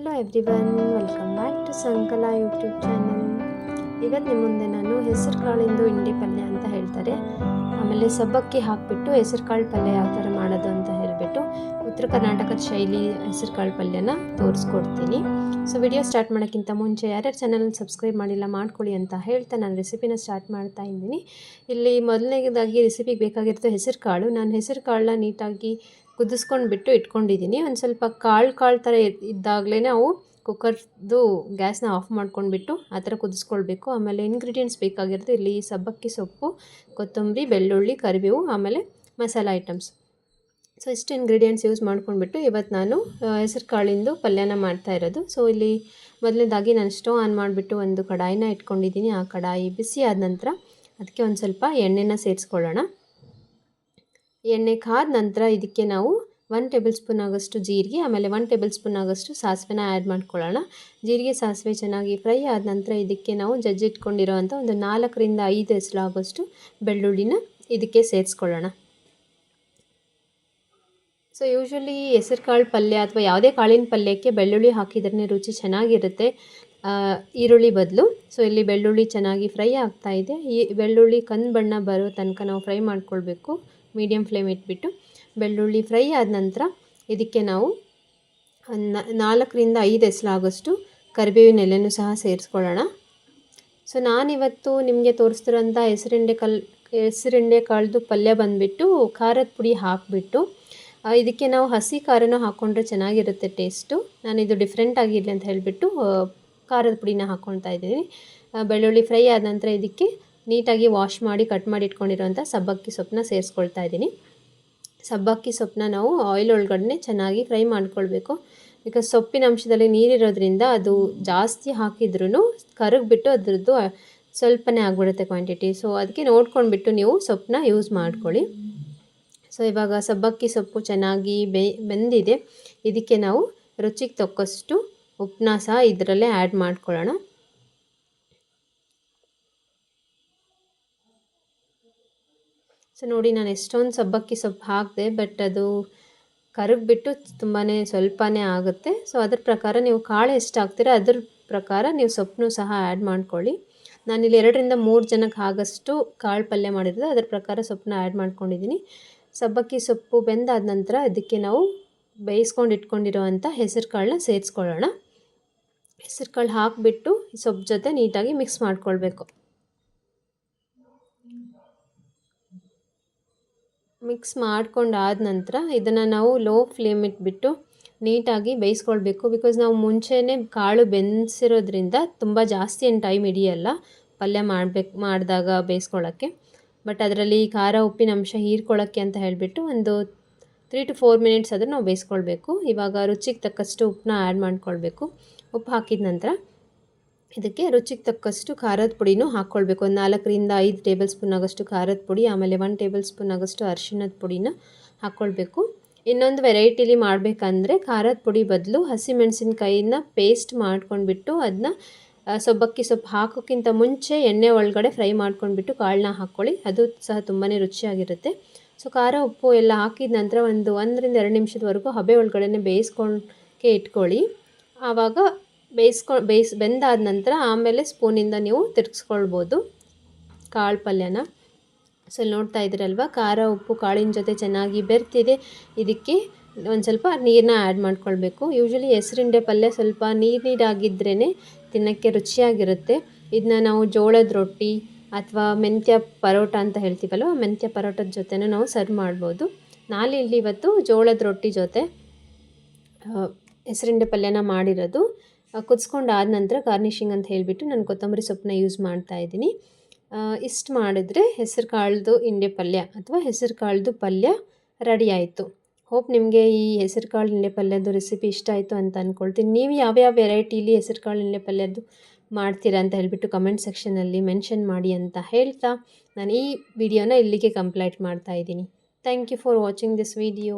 Hello everyone, welcome back to Sankala YouTube channel. ಇವತ್ತು ನಿಮ್ಮ ಮುಂದೆ ನಾನು ಹೆಸರು ಕಾಳಿಂದು ಇಂಡಿ ಪಲ್ಯ ಅಂತ ಹೇಳ್ತಾರೆ, ಆಮೇಲೆ ಸಬ್ಬಕ್ಕಿ ಹಾಕಿಬಿಟ್ಟು ಹೆಸರು ಕಾಳು ಪಲ್ಯ ಯಾವ ಥರ ಮಾಡೋದು ಅಂತ ಹೇಳಿಬಿಟ್ಟು ಉತ್ತರ ಕರ್ನಾಟಕದ ಶೈಲಿ ಹೆಸರು ಕಾಳು ಪಲ್ಯನ ತೋರಿಸ್ಕೊಡ್ತೀನಿ. ಸೊ ವಿಡಿಯೋ ಸ್ಟಾರ್ಟ್ ಮಾಡೋಕ್ಕಿಂತ ಮುಂಚೆ ಯಾರ್ಯಾರು ಚಾನಲ್ನ ಸಬ್ಸ್ಕ್ರೈಬ್ ಮಾಡಿಲ್ಲ ಮಾಡ್ಕೊಳ್ಳಿ ಅಂತ ಹೇಳ್ತಾ ನಾನು ರೆಸಿಪಿನ ಸ್ಟಾರ್ಟ್ ಮಾಡ್ತಾ ಇದ್ದೀನಿ. ಇಲ್ಲಿ ಮೊದಲನೇದಾಗಿ ರೆಸಿಪಿಗೆ ಬೇಕಾಗಿರೋದು ಹೆಸರು ಕಾಳು. ನಾನು ಹೆಸರು ಕಾಳನ್ನ ನೀಟಾಗಿ ಕುದಿಸ್ಕೊಂಡ್ಬಿಟ್ಟು ಇಟ್ಕೊಂಡಿದ್ದೀನಿ. ಒಂದು ಸ್ವಲ್ಪ ಕಾಳು ಥರ ಇದ್ದಾಗಲೇ ನಾವು ಕುಕ್ಕರ್ದು ಗ್ಯಾಸ್ನ ಆಫ್ ಮಾಡ್ಕೊಂಡ್ಬಿಟ್ಟು ಆ ಥರ ಕುದಿಸ್ಕೊಳ್ಬೇಕು. ಆಮೇಲೆ ಇಂಗ್ರೀಡಿಯೆಂಟ್ಸ್ ಬೇಕಾಗಿರೋದು ಇಲ್ಲಿ ಸಬ್ಬಕ್ಕಿ ಸೊಪ್ಪು, ಕೊತ್ತಂಬರಿ, ಬೆಳ್ಳುಳ್ಳಿ, ಕರಿಬೇವು, ಆಮೇಲೆ ಮಸಾಲ ಐಟಮ್ಸ್. ಸೊ ಇಷ್ಟು ಇಂಗ್ರೀಡಿಯೆಂಟ್ಸ್ ಯೂಸ್ ಮಾಡ್ಕೊಂಡ್ಬಿಟ್ಟು ಇವತ್ತು ನಾನು ಹೆಸರು ಕಾಳಿಂದು ಪಲ್ಯನ ಮಾಡ್ತಾ ಇರೋದು. ಸೊ ಇಲ್ಲಿ ಮೊದಲನೇದಾಗಿ ನಾನು ಸ್ಟವ್ ಆನ್ ಮಾಡಿಬಿಟ್ಟು ಒಂದು ಕಡಾಯಿನ ಇಟ್ಕೊಂಡಿದ್ದೀನಿ. ಆ ಕಡಾಯಿ ಬಿಸಿ ಆದ ನಂತರ ಅದಕ್ಕೆ ಒಂದು ಸ್ವಲ್ಪ ಎಣ್ಣೆನ ಸೇರಿಸ್ಕೊಳ್ಳೋಣ. ಎಣ್ಣೆ ಕಾದ ನಂತರ ಇದಕ್ಕೆ ನಾವು 1 ಟೇಬಲ್ ಸ್ಪೂನ್ ಆಗೋಷ್ಟು ಜೀರಿಗೆ, ಆಮೇಲೆ 1 ಟೇಬಲ್ ಸ್ಪೂನ್ ಆಗೋಷ್ಟು ಸಾಸಿವೆನ ಆ್ಯಡ್ ಮಾಡ್ಕೊಳ್ಳೋಣ. ಜೀರಿಗೆ ಸಾಸಿವೆ ಚೆನ್ನಾಗಿ ಫ್ರೈ ಆದ ನಂತರ ಇದಕ್ಕೆ ನಾವು ಜಜ್ಜಿಟ್ಕೊಂಡಿರೋವಂಥ ಒಂದು 4 ರಿಂದ 5 ಎಸಳಾಗೋಷ್ಟು ಬೆಳ್ಳುಳ್ಳಿನ ಇದಕ್ಕೆ ಸೇರಿಸ್ಕೊಳ್ಳೋಣ. ಸೊ ಯೂಶ್ವಲಿ ಹೆಸರು ಕಾಳು ಪಲ್ಯ ಅಥವಾ ಯಾವುದೇ ಕಾಳಿನ ಪಲ್ಯಕ್ಕೆ ಬೆಳ್ಳುಳ್ಳಿ ಹಾಕಿದ್ರೆ ರುಚಿ ಚೆನ್ನಾಗಿರುತ್ತೆ ಈರುಳ್ಳಿ ಬದಲು. ಸೊ ಇಲ್ಲಿ ಬೆಳ್ಳುಳ್ಳಿ ಚೆನ್ನಾಗಿ ಫ್ರೈ ಆಗ್ತಾ ಇದೆ. ಈ ಬೆಳ್ಳುಳ್ಳಿ ಕಂದು ಬಣ್ಣ ಬರೋ ತನಕ ನಾವು ಫ್ರೈ ಮಾಡ್ಕೊಳ್ಬೇಕು, ಮೀಡಿಯಮ್ ಫ್ಲೇಮ್ ಇಟ್ಬಿಟ್ಟು. ಬೆಳ್ಳುಳ್ಳಿ ಫ್ರೈ ಆದ ನಂತರ ಇದಕ್ಕೆ ನಾವು 4 ರಿಂದ 5 ಎಸಳಾಗೋಷ್ಟು ಕರಿಬೇವಿನ ಎಲೆನೂ ಸಹ ಸೇರಿಸ್ಕೊಳ್ಳೋಣ. ಸೊ ನಾನಿವತ್ತು ನಿಮಗೆ ತೋರಿಸ್ತಿರೋಂಥ ಹೆಸರಿಂಡೆ ಕಾಳ್ದು ಪಲ್ಯ ಬಂದುಬಿಟ್ಟು ಖಾರದ ಪುಡಿ ಹಾಕಿಬಿಟ್ಟು ಇದಕ್ಕೆ ನಾವು ಹಸಿ ಖಾರನ ಹಾಕ್ಕೊಂಡ್ರೆ ಚೆನ್ನಾಗಿರುತ್ತೆ ಟೇಸ್ಟು. ನಾನಿದು ಡಿಫ್ರೆಂಟ್ ಆಗಿರಲಿ ಅಂತ ಹೇಳಿಬಿಟ್ಟು ಖಾರದ ಪುಡಿನ ಹಾಕ್ಕೊಳ್ತಾ ಇದ್ದೀನಿ. ಬೆಳ್ಳುಳ್ಳಿ ಫ್ರೈ ಆದ ನಂತರ ಇದಕ್ಕೆ ನೀಟಾಗಿ ವಾಶ್ ಮಾಡಿ ಕಟ್ ಮಾಡಿ ಇಟ್ಕೊಂಡಿರೋಂಥ ಸಬ್ಬಕ್ಕಿ ಸೊಪ್ಪನ್ನ ಸೇರಿಸ್ಕೊಳ್ತಾ ಇದ್ದೀನಿ. ಸಬ್ಬಕ್ಕಿ ಸೊಪ್ಪನ್ನ ನಾವು ಆಯಿಲ್ ಒಳಗಡೆ ಚೆನ್ನಾಗಿ ಫ್ರೈ ಮಾಡ್ಕೊಳ್ಬೇಕು. ಬಿಕಾಸ್ ಸೊಪ್ಪಿನ ಅಂಶದಲ್ಲಿ ನೀರಿರೋದ್ರಿಂದ ಅದು ಜಾಸ್ತಿ ಹಾಕಿದ್ರೂ ಕರಗಿಬಿಟ್ಟು ಅದರದ್ದು ಸ್ವಲ್ಪನೇ ಆಗಿಬಿಡುತ್ತೆ ಕ್ವಾಂಟಿಟಿ. ಸೊ ಅದಕ್ಕೆ ನೋಡ್ಕೊಂಡ್ಬಿಟ್ಟು ನೀವು ಸೊಪ್ಪನ್ನ ಯೂಸ್ ಮಾಡ್ಕೊಳ್ಳಿ. ಸೊ ಇವಾಗ ಸಬ್ಬಕ್ಕಿ ಸೊಪ್ಪು ಚೆನ್ನಾಗಿ ಬೆಂದಿದೆ. ಇದಕ್ಕೆ ನಾವು ರುಚಿಗೆ ತಕ್ಕಷ್ಟು ಉಪ್ಪನ್ನ ಸಹ ಇದರಲ್ಲೇ ಆ್ಯಡ್ ಮಾಡ್ಕೊಳ್ಳೋಣ. ಸೊ ನೋಡಿ, ನಾನು ಎಷ್ಟೊಂದು ಸಬ್ಬಕ್ಕಿ ಸೊಪ್ಪು ಹಾಕಿದೆ, ಬಟ್ ಅದು ಕರಗಿಬಿಟ್ಟು ತುಂಬಾ ಸ್ವಲ್ಪನೇ ಆಗುತ್ತೆ. ಸೊ ಅದ್ರ ಪ್ರಕಾರ ನೀವು ಕಾಳು ಎಷ್ಟು ಹಾಕ್ತೀರಾ ಅದ್ರ ಪ್ರಕಾರ ನೀವು ಸೊಪ್ಪನ್ನು ಸಹ ಆ್ಯಡ್ ಮಾಡ್ಕೊಳ್ಳಿ. ನಾನಿಲ್ಲಿ 2 ರಿಂದ 3 ಜನಕ್ಕೆ ಆಗೋಷ್ಟು ಕಾಳು ಪಲ್ಯ ಮಾಡಿರೋದು, ಅದ್ರ ಪ್ರಕಾರ ಸೊಪ್ಪನ್ನ ಆ್ಯಡ್ ಮಾಡ್ಕೊಂಡಿದ್ದೀನಿ. ಸಬ್ಬಕ್ಕಿ ಸೊಪ್ಪು ಬೆಂದಾದ ನಂತರ ಇದಕ್ಕೆ ನಾವು ಬೇಯಿಸ್ಕೊಂಡು ಇಟ್ಕೊಂಡಿರೋವಂಥ ಹೆಸರು ಕಾಳನ್ನ ಸೇರಿಸ್ಕೊಳ್ಳೋಣ. ಹೆಸರು ಕಾಳು ಹಾಕಿಬಿಟ್ಟು ಸೊಪ್ಪು ಜೊತೆ ನೀಟಾಗಿ ಮಿಕ್ಸ್ ಮಾಡ್ಕೊಳ್ಬೇಕು. ಮಿಕ್ಸ್ ಮಾಡ್ಕೊಂಡಾದ ನಂತರ ಇದನ್ನು ನಾವು ಲೋ ಫ್ಲೇಮ್ ಇಟ್ಬಿಟ್ಟು ನೀಟಾಗಿ ಬೇಯಿಸ್ಕೊಳ್ಬೇಕು. ಬಿಕಾಸ್ ನಾವು ಮುಂಚೆನೇ ಕಾಳು ಬೆಂದಿರೋದ್ರಿಂದ ತುಂಬ ಜಾಸ್ತಿ ಏನು ಟೈಮ್ ಹಿಡಿಯಲ್ಲ ಪಲ್ಯ ಮಾಡಿದಾಗ ಬೇಯಿಸ್ಕೊಳ್ಳೋಕ್ಕೆ. ಬಟ್ ಅದರಲ್ಲಿ ಖಾರ ಉಪ್ಪಿನ ಅಂಶ ಹೀರ್ಕೊಳ್ಳೋಕ್ಕೆ ಅಂತ ಹೇಳಿಬಿಟ್ಟು ಒಂದು 3 to 4 ಮಿನಿಟ್ಸ್ ಆದರೂ ನಾವು ಬೇಯಿಸ್ಕೊಳ್ಬೇಕು. ಇವಾಗ ರುಚಿಗೆ ತಕ್ಕಷ್ಟು ಉಪ್ಪನ್ನ ಆ್ಯಡ್ ಮಾಡ್ಕೊಳ್ಬೇಕು. ಉಪ್ಪು ಹಾಕಿದ ನಂತರ ಇದಕ್ಕೆ ರುಚಿಗೆ ತಕ್ಕಷ್ಟು ಖಾರದ ಪುಡಿನೂ ಹಾಕ್ಕೊಳ್ಬೇಕು. ಒಂದು 4 ರಿಂದ 5 ಟೇಬಲ್ ಸ್ಪೂನ್ ಆಗೋಷ್ಟು ಖಾರದ ಪುಡಿ, ಆಮೇಲೆ 1 ಟೇಬಲ್ ಸ್ಪೂನ್ ಆಗೋಷ್ಟು ಅರಿಶಿಣದ ಪುಡಿನ ಹಾಕ್ಕೊಳ್ಬೇಕು. ಇನ್ನೊಂದು ವೆರೈಟಿಲಿ ಮಾಡಬೇಕಂದ್ರೆ ಖಾರದ ಪುಡಿ ಬದಲು ಹಸಿಮೆಣಸಿನ್ಕಾಯಿನ ಪೇಸ್ಟ್ ಮಾಡ್ಕೊಂಡ್ಬಿಟ್ಟು ಅದನ್ನ ಸಬ್ಬಕ್ಕಿ ಸೊಪ್ಪು ಹಾಕೋಕ್ಕಿಂತ ಮುಂಚೆ ಎಣ್ಣೆ ಒಳಗಡೆ ಫ್ರೈ ಮಾಡ್ಕೊಂಡ್ಬಿಟ್ಟು ಕಾಳನ್ನ ಹಾಕ್ಕೊಳ್ಳಿ, ಅದು ಸಹ ತುಂಬಾ ರುಚಿಯಾಗಿರುತ್ತೆ. ಸೊ ಖಾರ ಉಪ್ಪು ಎಲ್ಲ ಹಾಕಿದ ನಂತರ ಒಂದು 1 ರಿಂದ 2 ನಿಮಿಷದವರೆಗೂ ಹಬೆ ಒಳಗಡೆ ಬೇಯಿಸ್ಕೊಂಡೇ ಇಟ್ಕೊಳ್ಳಿ. ಆವಾಗ ಬೆಂದಾದ ನಂತರ ಆಮೇಲೆ ಸ್ಪೂನಿಂದ ನೀವು ತಿರ್ಗಿಸ್ಕೊಳ್ಬೋದು ಕಾಳು ಪಲ್ಯನ. ಸೊ ಇಲ್ಲಿ ನೋಡ್ತಾ ಇದ್ದೀರಲ್ವ, ಖಾರ ಉಪ್ಪು ಕಾಳಿನ ಜೊತೆ ಚೆನ್ನಾಗಿ ಬೆರ್ತಿದೆ. ಇದಕ್ಕೆ ಒಂದು ಸ್ವಲ್ಪ ನೀರನ್ನ ಆ್ಯಡ್ ಮಾಡ್ಕೊಳ್ಬೇಕು. ಯೂಶ್ವಲಿ ಹೆಸರಿಂಡೆ ಪಲ್ಯ ಸ್ವಲ್ಪ ನೀರಾಗಿದ್ರೇ ತಿನ್ನೋಕ್ಕೆ ರುಚಿಯಾಗಿರುತ್ತೆ. ಇದನ್ನ ನಾವು ಜೋಳದ ರೊಟ್ಟಿ ಅಥವಾ ಮೆಂತ್ಯ ಪರೋಟ ಅಂತ ಹೇಳ್ತೀವಲ್ವ, ಮೆಂತ್ಯ ಪರೋಟದ ಜೊತೆನೂ ನಾವು ಸರ್ವ್ ಮಾಡ್ಬೋದು. ನಾನಿಲ್ಲಿ ಇವತ್ತು ಜೋಳದ ರೊಟ್ಟಿ ಜೊತೆ ಹೆಸರಿಂಡೆ ಪಲ್ಯನ ಮಾಡಿರೋದು. ಕುದಿಸ್ಕೊಂಡಾದ ನಂತರ ಗಾರ್ನಿಷಿಂಗ್ ಅಂತ ಹೇಳಿಬಿಟ್ಟು ನಾನು ಕೊತ್ತಂಬರಿ ಸೊಪ್ಪನ್ನ ಯೂಸ್ ಮಾಡ್ತಾ ಇದ್ದೀನಿ. ಇಷ್ಟು ಮಾಡಿದ್ರೆ ಹೆಸರು ಕಾಳ್ದು ಇಂಡೆ ಪಲ್ಯ ಅಥವಾ ಹೆಸರು ಕಾಳ್ದು ಪಲ್ಯ ರೆಡಿ ಆಯಿತು. ಹೋಪ್ ನಿಮಗೆ ಈ ಹೆಸರು ಕಾಳು ಇಂಡೆ ಪಲ್ಯದ್ದು ರೆಸಿಪಿ ಇಷ್ಟ ಆಯಿತು ಅಂತ ಅಂದ್ಕೊಳ್ತೀನಿ. ನೀವು ಯಾವ್ಯಾವ ವೆರೈಟಿಲಿ ಹೆಸರು ಕಾಳು ಇಂಡೆ ಪಲ್ಯದ್ದು ಮಾಡ್ತೀರಾ ಅಂತ ಹೇಳಿಬಿಟ್ಟು ಕಮೆಂಟ್ ಸೆಕ್ಷನಲ್ಲಿ ಮೆನ್ಷನ್ ಮಾಡಿ ಅಂತ ಹೇಳ್ತಾ ನಾನು ಈ ವಿಡಿಯೋನ ಇಲ್ಲಿಗೆ ಕಂಪ್ಲೀಟ್ ಮಾಡ್ತಾ ಇದ್ದೀನಿ. Thank you for watching this video.